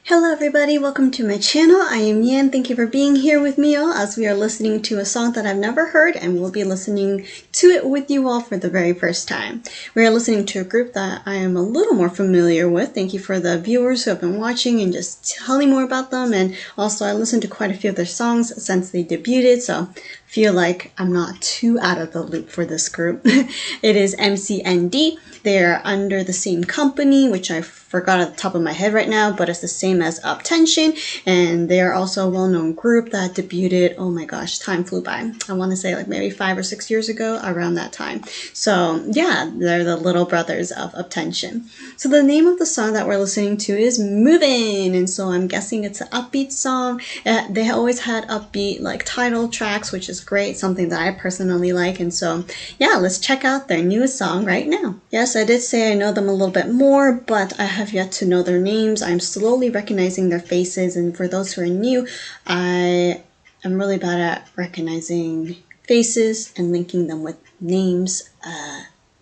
Hello everybody, welcome to my channel. I am Yan. Thank you for being here with me all as we are listening to a song that I've never heard and we'll be listening to it with you all for the very first time. We are listening to a group that I am a little more familiar with. Thank you for the viewers who have been watching and just telling more about them, and also I listened to quite a few of their songs since they debuted, so I feel like I'm not too out of the loop for this group. It is MCND. They're under the same company, which I forgot at the top of my head right now, but it's the same as Uptension, and they are also a well-known group that debuted, oh my gosh, time flew by. I want to say like maybe 5 or 6 years ago, around that time. So yeah, they're the little brothers of Uptension. So the name of the song that we're listening to is Movin', and so I'm guessing it's an upbeat song. They always had upbeat like title tracks, which is great, something that I personally like, and so yeah, let's check out their newest song right now. Yes, I did say I know them a little bit more, but I have yet to know their names. I'm slowly recognizing their faces, and for those who are new, I am really bad at recognizing faces and linking them with names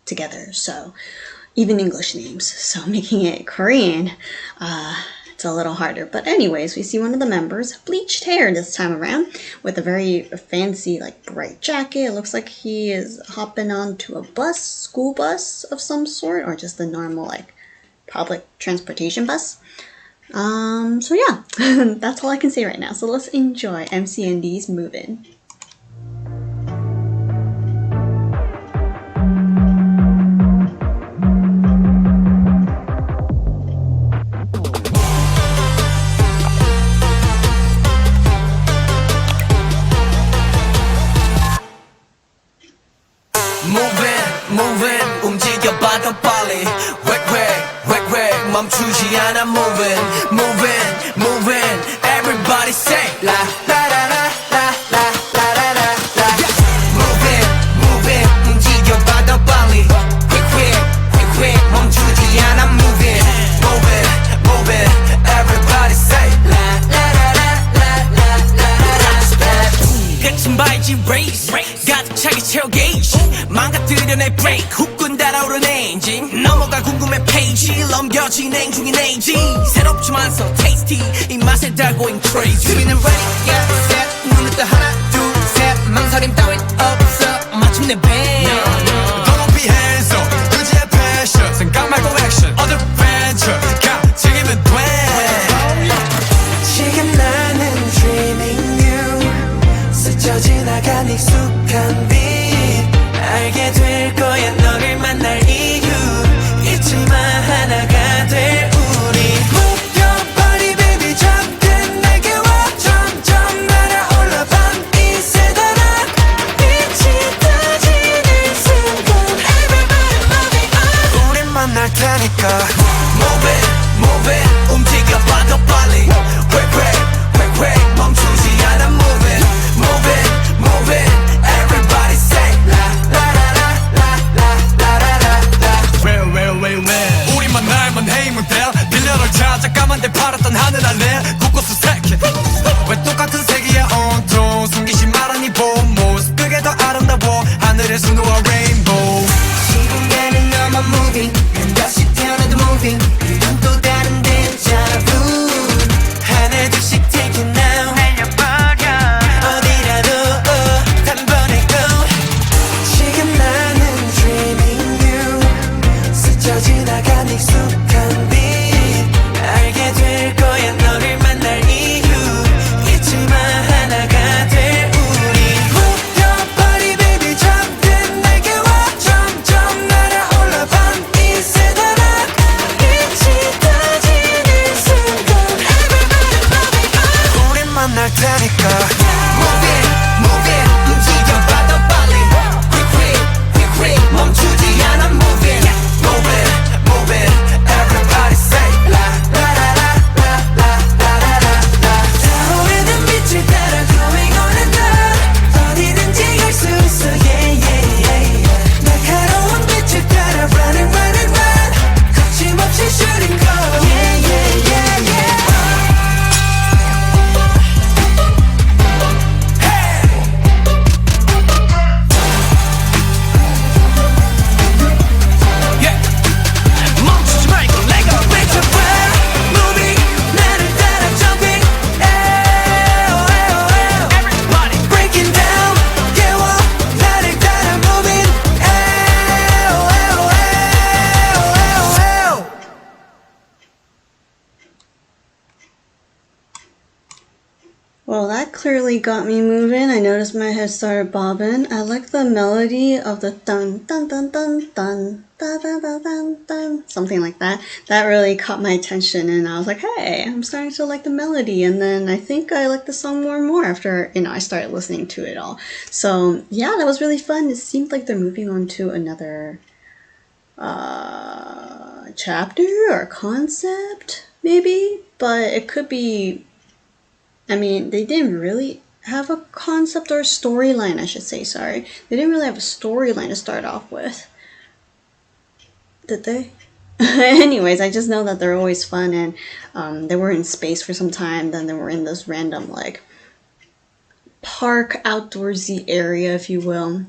together, so even English names, so making it Korean, it's a little harder. But anyways, we see one of the members, bleached hair this time around, with a very fancy like bright jacket. It looks like he is hopping onto a bus, school bus of some sort, or just a normal like public transportation bus. So yeah, that's all I can say right now. So let's enjoy MCND's Movin'. Movin', 움직여봐 더 빨리 획획 멈추지 않아 movin', everybody say la la la la la la la la la movin', 움직여봐 더 빨리 획획 멈추지 않아 movin', everybody say la la la la la la la. 끝은 발지 race 가득 차게 채워 gauge 망가뜨려 내 브레이크 후끈 달아오른 엔진 넘어갈 궁금해 페이지 넘겨진행 중인 에이지 새롭지만 so tasty 이 맛에 다 going crazy 준비는 ready yeah set 눈을 떠 하나 둘 셋 망설임 따윈 없어 마침내 band Don't be hands up 의지의 passion 생각 말고 action adventure 가 책임은 돼 지금 나는 dreaming you 스쳐 지나간 익숙한 빛 알게 될 거야 너를 만날 이유 잊지마 하나가 될 우리 Move your body baby 잠깐 내게 와 점점 날아올라 밤이 새도록 빛이 터지는 순간 Everybody moving on 우린 만날 테니까 Move it 움직여봐 더 빨리 획획 멈추지 않아 Move it everybody say 우리만 날만 힘을 뺄 빌려를 찾아 까만데 팔았던 하늘 아래 곳곳을 색해 왜 똑같은 색이야 온통 숨기지 말아 네 본 모습 그게 더 아름다워 하늘의 순우와 레인보우 시공간은 너만 moving 한 번씩 태어나도 moving 이건 또 다른 데자부 하나 둘씩 take it now 날려버려 어디라도 단번에 go 지금 나는 dreaming you 스쳐 지나간 익숙한 빛 알게 될 거야 너를 만나 Well, that clearly got me moving. I noticed my head started bobbing. I like the melody of the dun dun dun dun dun dun dun dun dun dun, something like that. That really caught my attention, and I was like, hey, I'm starting to like the melody. And then I think I liked the song more and more after, I started listening to it all. So yeah, that was really fun. It seemed like they're moving on to another chapter or concept, maybe, but it could be. I mean, they didn't really have a concept or a storyline, I should say, sorry. They didn't really have a storyline to start off with. Did they? Anyways, I just know that they're always fun, and they were in space for some time, then they were in this random, like, park outdoorsy area, if you will.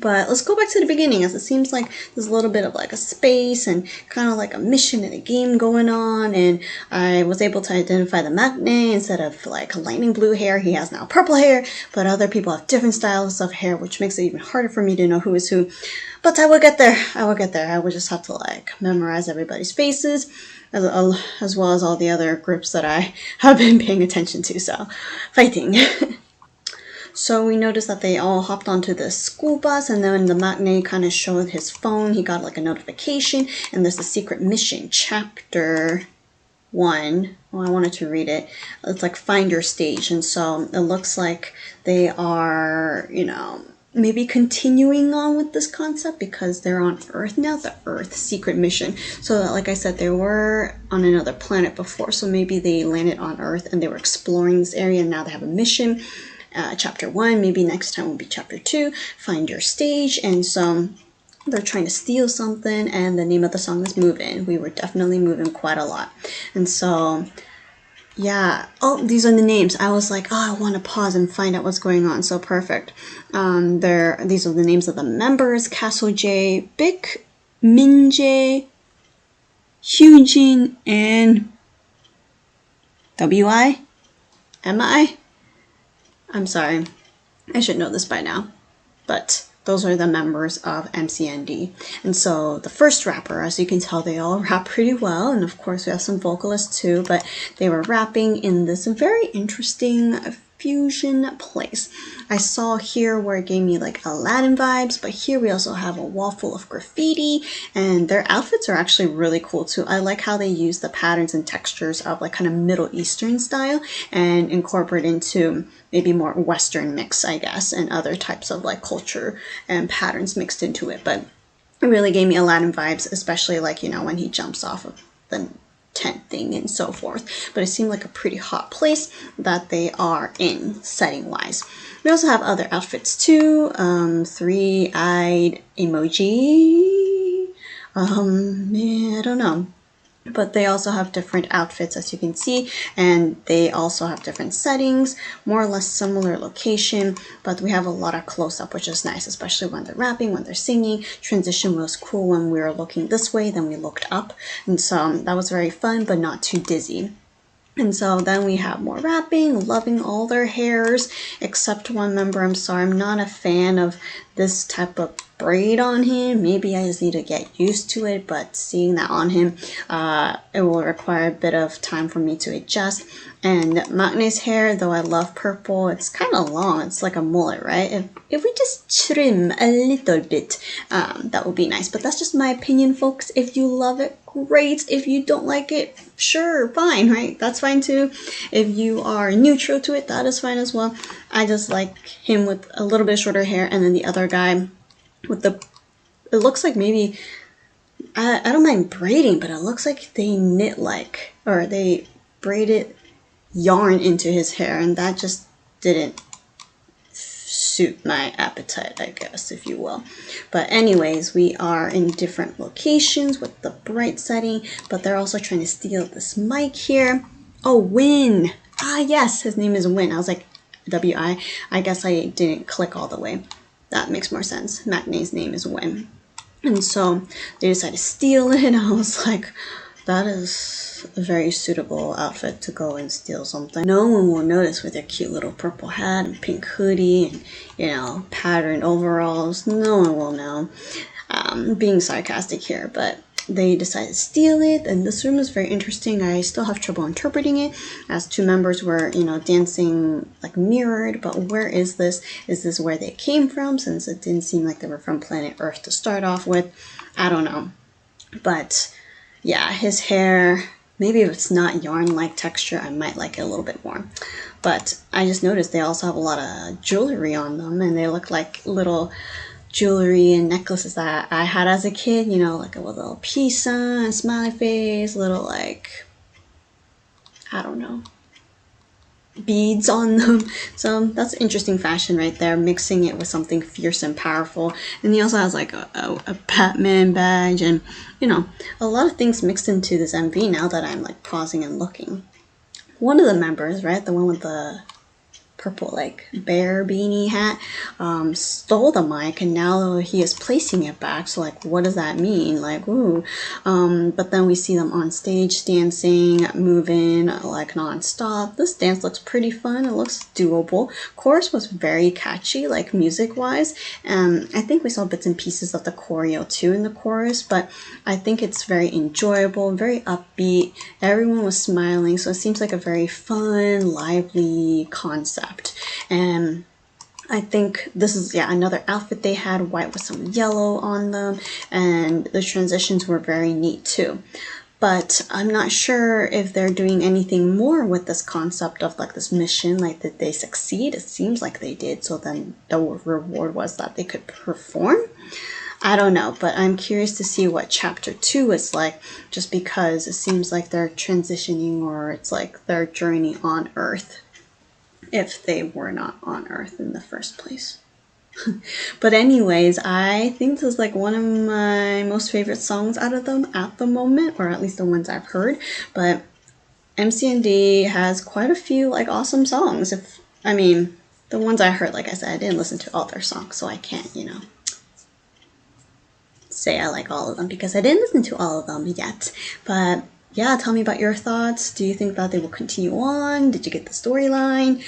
But let's go back to the beginning, as it seems like there's a little bit of like a space and kind of like a mission and a game going on, and I was able to identify the Maknae. Instead of like lightning blue hair, he has now purple hair, but other people have different styles of hair, which makes it even harder for me to know who is who. But I will get there. I will just have to like memorize everybody's faces, as well as all the other groups that I have been paying attention to, so fighting. So we noticed that they all hopped onto the school bus, and then the Maknae kind of showed his phone. He got like a notification, and there's a secret mission, chapter 1. Well, I wanted to read it. It's like find your stage, and so it looks like they are, maybe continuing on with this concept because they're on Earth now, the Earth secret mission. So like I said, they were on another planet before, so maybe they landed on Earth and they were exploring this area, and now they have a mission. Chapter 1, maybe next time will be chapter 2, find your stage. And so they're trying to steal something, and the name of the song is Movin. We were definitely moving quite a lot. And so yeah, these are the names. I was like, I want to pause and find out what's going on. So perfect. These are the names of the members: Castle J, Bic, Minjae, Hyujin, and WI? MI? I'm sorry, I should know this by now, but those are the members of MCND. And so the first rapper, as you can tell, they all rap pretty well, and of course we have some vocalists too, but they were rapping in this very interesting fusion place. I saw here where it gave me like Aladdin vibes, but here we also have a wall full of graffiti, and their outfits are actually really cool too. I like how they use the patterns and textures of like kind of Middle Eastern style and incorporate into maybe more Western mix, I guess, and other types of like culture and patterns mixed into it. But it really gave me Aladdin vibes, especially like, when he jumps off of the tent thing and so forth. But it seemed like a pretty hot place that they are in setting wise. We also have other outfits too. Three-eyed emoji. I don't know. But they also have different outfits, as you can see, and they also have different settings, more or less similar location, but we have a lot of close-up, which is nice, especially when they're rapping, when they're singing. Transition was cool. When we were looking this way, then we looked up, and so that was very fun, but not too dizzy. And so then we have more rapping, loving all their hairs, except one member. I'm sorry, I'm not a fan of this type of braid on him. Maybe I just need to get used to it, but seeing that on him, it will require a bit of time for me to adjust. And Maknae's hair, though I love purple, it's kind of long. It's like a mullet, right? If we just trim a little bit, that would be nice. But that's just my opinion, folks. If you love it, great. If you don't like it, sure, fine, right? That's fine too. If you are neutral to it, that is fine as well. I just like him with a little bit shorter hair, and then the other guy with it looks like maybe, I don't mind braiding, but it looks like they knit or they braided yarn into his hair, and that just didn't suit my appetite, I guess, if you will. But anyways, we are in different locations with the bright setting, but they're also trying to steal this mic here. Oh, Win. Yes, his name is Win. I was like, W-I. I guess I didn't click all the way. That makes more sense. Maknae's name is Win. And so they decided to steal it, and I was like, that is a very suitable outfit to go and steal something. No one will notice with their cute little purple hat and pink hoodie and, patterned overalls. No one will know. Being sarcastic here, but they decide to steal it, and this room is very interesting. I still have trouble interpreting it, as two members were, dancing like mirrored, but where is this? Is this where they came from, since it didn't seem like they were from planet Earth to start off with? I don't know. But yeah, his hair, maybe if it's not yarn-like texture, I might like it a little bit more. But I just noticed they also have a lot of jewelry on them, and they look like little jewelry and necklaces that I had as a kid, like a little peace sign, smiley face, little, like, I don't know, beads on them. So that's interesting fashion right there, mixing it with something fierce and powerful. And he also has like a Batman badge, and a lot of things mixed into this MV now that I'm like pausing and looking. One of the members, right, the one with the purple like bear beanie hat, stole the mic, and now he is placing it back. So like, what does that mean? Like, ooh. But then we see them on stage dancing, moving like non-stop. This dance looks pretty fun. It looks doable. Chorus was very catchy, like music wise. I think we saw bits and pieces of the choreo too in the chorus, but I think it's very enjoyable, very upbeat. Everyone was smiling, so it seems like a very fun, lively concept. And I think this is, another outfit they had, white with some yellow on them, and the transitions were very neat too. But I'm not sure if they're doing anything more with this concept of like this mission, like that they succeed. It seems like they did, so then the reward was that they could perform. I don't know, but I'm curious to see what chapter 2 is like, just because it seems like they're transitioning, or it's like their journey on Earth, if they were not on Earth in the first place. But anyways, I think this is like one of my most favorite songs out of them at the moment, or at least the ones I've heard. But MCND has quite a few like awesome songs. The ones I heard, like I said, I didn't listen to all their songs, so I can't, say I like all of them, because I didn't listen to all of them yet. But yeah, tell me about your thoughts. Do you think that they will continue on? Did you get the storyline?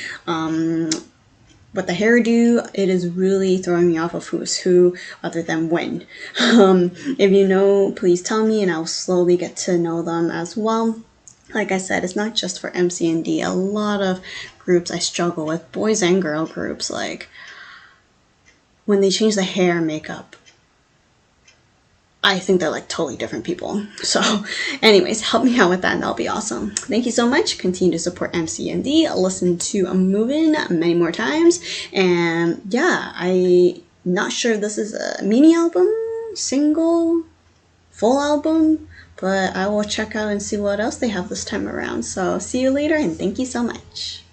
With the hairdo, it is really throwing me off of who's who other than Win. If you know, please tell me, and I'll slowly get to know them as well. Like I said, it's not just for MCND. A lot of groups I struggle with, boys and girl groups, like when they change the hair and makeup, I think they're like totally different people. So anyways, help me out with that and that'll be awesome. Thank you so much. Continue to support MCND. Listen to Movin many more times. And yeah, I'm not sure if this is a mini album, single, full album, but I will check out and see what else they have this time around. So see you later, and thank you so much.